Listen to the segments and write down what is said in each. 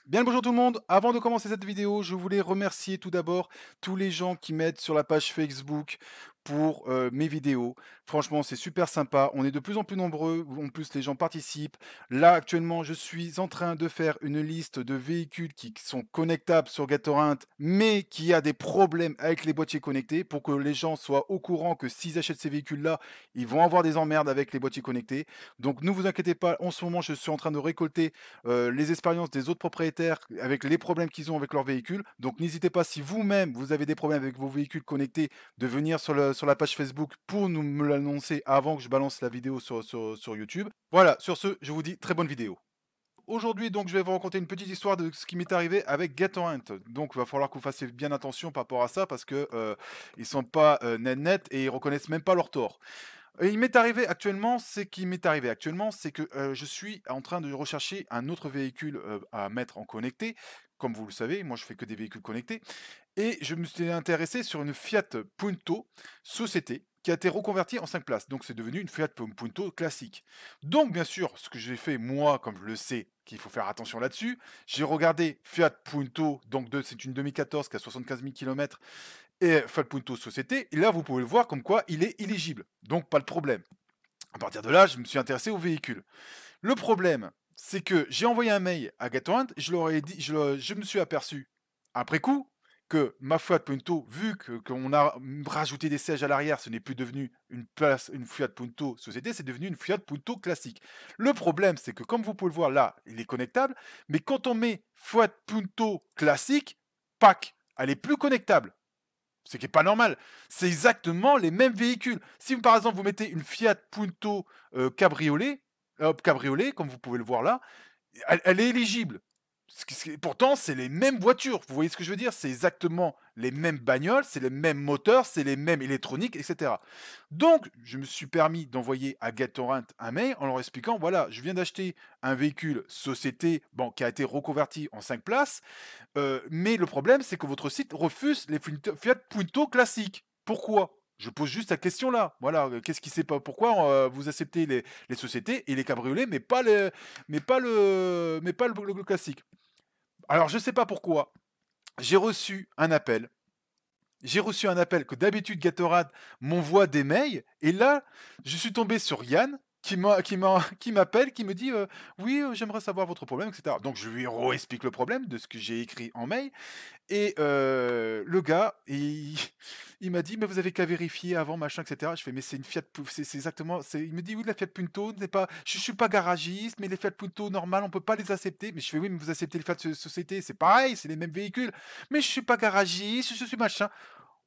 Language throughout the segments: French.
Bien le bonjour tout le monde, avant de commencer cette vidéo, je voulais remercier tout d'abord tous les gens qui m'aident sur la page Facebook pour mes vidéos. Franchement, c'est super sympa, on est de plus en plus nombreux, en plus les gens participent. Là, actuellement, je suis en train de faire une liste de véhicules qui sont connectables sur Gatorint, mais qui a des problèmes avec les boîtiers connectés pour que les gens soient au courant que s'ils achètent ces véhicules-là, ils vont avoir des emmerdes avec les boîtiers connectés. Donc ne vous inquiétez pas, en ce moment, je suis en train de récolter les expériences des autres propriétaires avec les problèmes qu'ils ont avec leurs véhicules. Donc n'hésitez pas, si vous-même vous avez des problèmes avec vos véhicules connectés, de venir sur la page Facebook pour me l'annoncer avant que je balance la vidéo sur YouTube. Voilà, sur ce, je vous dis très bonne vidéo. Aujourd'hui, donc, je vais vous raconter une petite histoire de ce qui m'est arrivé avec GetRent. Donc, il va falloir que vous fassiez bien attention par rapport à ça parce que ils sont pas net et ils reconnaissent même pas leur tort. Il m'est arrivé actuellement, c'est qui m'est arrivé actuellement, c'est que, je suis en train de rechercher un autre véhicule, à mettre en connecté. Comme vous le savez, moi je fais que des véhicules connectés et je me suis intéressé sur une Fiat Punto société qui a été reconvertie en 5 places. Donc c'est devenu une Fiat Punto classique. Donc bien sûr, ce que j'ai fait moi, comme je le sais qu'il faut faire attention là-dessus, j'ai regardé Fiat Punto, donc c'est une 2014 qui a 75 000 kilomètres et Fiat Punto société et là vous pouvez le voir comme quoi il est éligible, donc pas de problème. À partir de là, je me suis intéressé au véhicule. Le problème, c'est que j'ai envoyé un mail à Gatorant, je leur ai dit, je me suis aperçu, après coup, que ma Fiat Punto, vu que qu'on a rajouté des sièges à l'arrière, ce n'est plus devenu une Fiat Punto société, c'est devenu une Fiat Punto classique. Le problème, c'est que comme vous pouvez le voir là, il est connectable, mais quand on met Fiat Punto classique, pack, elle est plus connectable. Ce qui est pas normal. C'est exactement les mêmes véhicules. Si par exemple vous mettez une Fiat Punto, cabriolet, cabriolet comme vous pouvez le voir là, elle est éligible. Pourtant, c'est les mêmes voitures. Vous voyez ce que je veux dire? C'est exactement les mêmes bagnoles, c'est les mêmes moteurs, c'est les mêmes électroniques, et cetera. Donc, je me suis permis d'envoyer à GetTorrent un mail en leur expliquant: «Voilà, je viens d'acheter un véhicule société, bon, qui a été reconverti en 5 places, mais le problème, c'est que votre site refuse les Fiat Punto classiques. Pourquoi?» Je pose juste la question là. Voilà, qu'est-ce qui sait pas pourquoi, vous acceptez les sociétés et les cabriolets, mais pas le classique? Alors je sais pas pourquoi, j'ai reçu un appel. J'ai reçu un appel que d'habitude Gatorade m'envoie des mails et là, je suis tombé sur Yann qui m'appelle, qui me dit, «Oui, j'aimerais savoir votre problème» et cetera. Donc je lui re-explique le problème de ce que j'ai écrit en mail et le gars, il m'a dit: «Mais vous avez qu'à vérifier avant machin et cetera». Je fais: «Mais c'est une Fiat Pu c'est exactement c'est» il me dit: «Oui, la Fiat Punto n'est pas je suis pas garagiste, mais les Fiat Punto normales, on peut pas les accepter». Mais je fais: «Oui, mais vous acceptez les Fiat Société, c'est pareil, c'est les mêmes véhicules». «Mais je suis pas garagiste, je suis machin».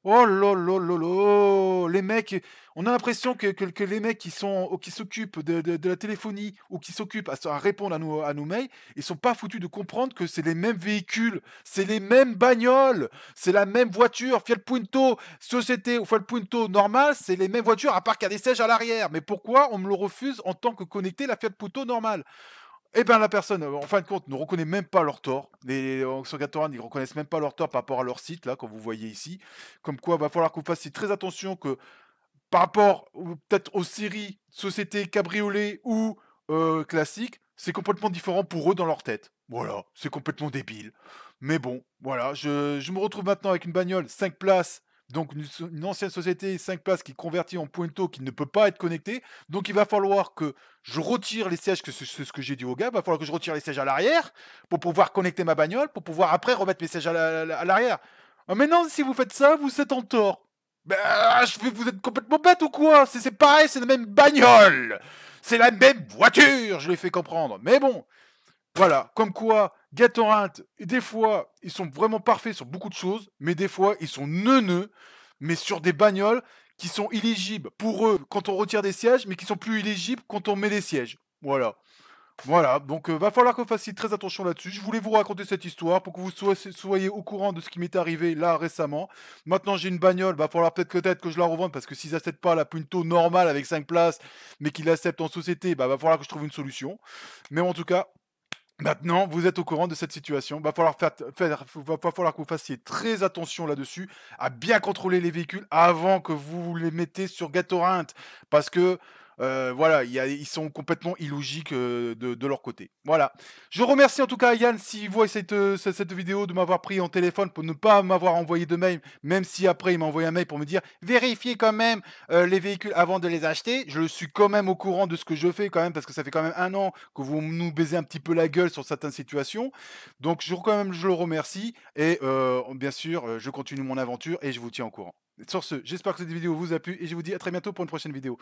Oh là là là là! Les mecs, on a l'impression que les mecs qui s'occupent de la téléphonie ou qui s'occupent à répondre à nos mails, ils sont pas foutus de comprendre que c'est les mêmes véhicules, c'est les mêmes bagnoles, c'est la même voiture. Fiat Punto société ou Fiat Punto normale, c'est les mêmes voitures à part qu'il y a des sièges à l'arrière. Mais pourquoi on me le refuse en tant que connecté la Fiat Punto normale? Eh ben, la personne, en fin de compte, ne reconnaît même pas leur tort. Les sur Gatorade, ils reconnaissent même pas leur tort par rapport à leur site, là, comme vous voyez ici. Comme quoi, va falloir que vous fassiez très attention que par rapport ou peut-être aux séries société cabriolet ou classique, c'est complètement différent pour eux dans leur tête. Voilà, c'est complètement débile. Mais bon, voilà, je me retrouve maintenant avec une bagnole 5 places, donc une ancienne société 5 places qui est convertie en Punto qui ne peut pas être connectée. Donc il va falloir que je retire les sièges, que c'est ce que j'ai dit au gars, il va falloir que je retire les sièges à l'arrière pour pouvoir connecter ma bagnole, pour pouvoir après remettre mes sièges à l'arrière. Ah mais non, si vous faites ça, vous êtes en tort. Bah, vous êtes complètement bête ou quoi? C'est pareil, c'est la même bagnole! C'est la même voiture, je l'ai fait comprendre. Mais bon, voilà, comme quoi, Gatorant, des fois, ils sont vraiment parfaits sur beaucoup de choses, mais des fois, ils sont neuneux, mais sur des bagnoles qui sont illigibles pour eux quand on retire des sièges, mais qui sont plus illigibles quand on met des sièges. Voilà. Voilà, donc va falloir que vous fassiez très attention là-dessus. Je voulais vous raconter cette histoire pour que vous soyez au courant de ce qui m'est arrivé là récemment. Maintenant, j'ai une bagnole, va falloir peut-être que je la revende parce que s'ils acceptent pas la Punto normale avec 5 places, mais qu'ils l'acceptent en société, bah va falloir que je trouve une solution. Mais en tout cas, maintenant, vous êtes au courant de cette situation. Va falloir que vous fassiez très attention là-dessus, à bien contrôler les véhicules avant que vous les mettez sur Gatorint. Parce que voilà, ils sont complètement illogiques, de leur côté. Voilà. Je remercie en tout cas Yann s'il voit cette vidéo de m'avoir pris en téléphone pour ne pas m'avoir envoyé de mail, même si après il m'a envoyé un mail pour me dire: «Vérifiez quand même, les véhicules avant de les acheter». Je suis quand même au courant de ce que je fais quand même, parce que ça fait quand même 1 an que vous nous baisez un petit peu la gueule sur certaines situations. Donc quand même je le remercie et bien sûr, je continue mon aventure et je vous tiens au courant. Sur ce, j'espère que cette vidéo vous a plu et je vous dis à très bientôt pour une prochaine vidéo.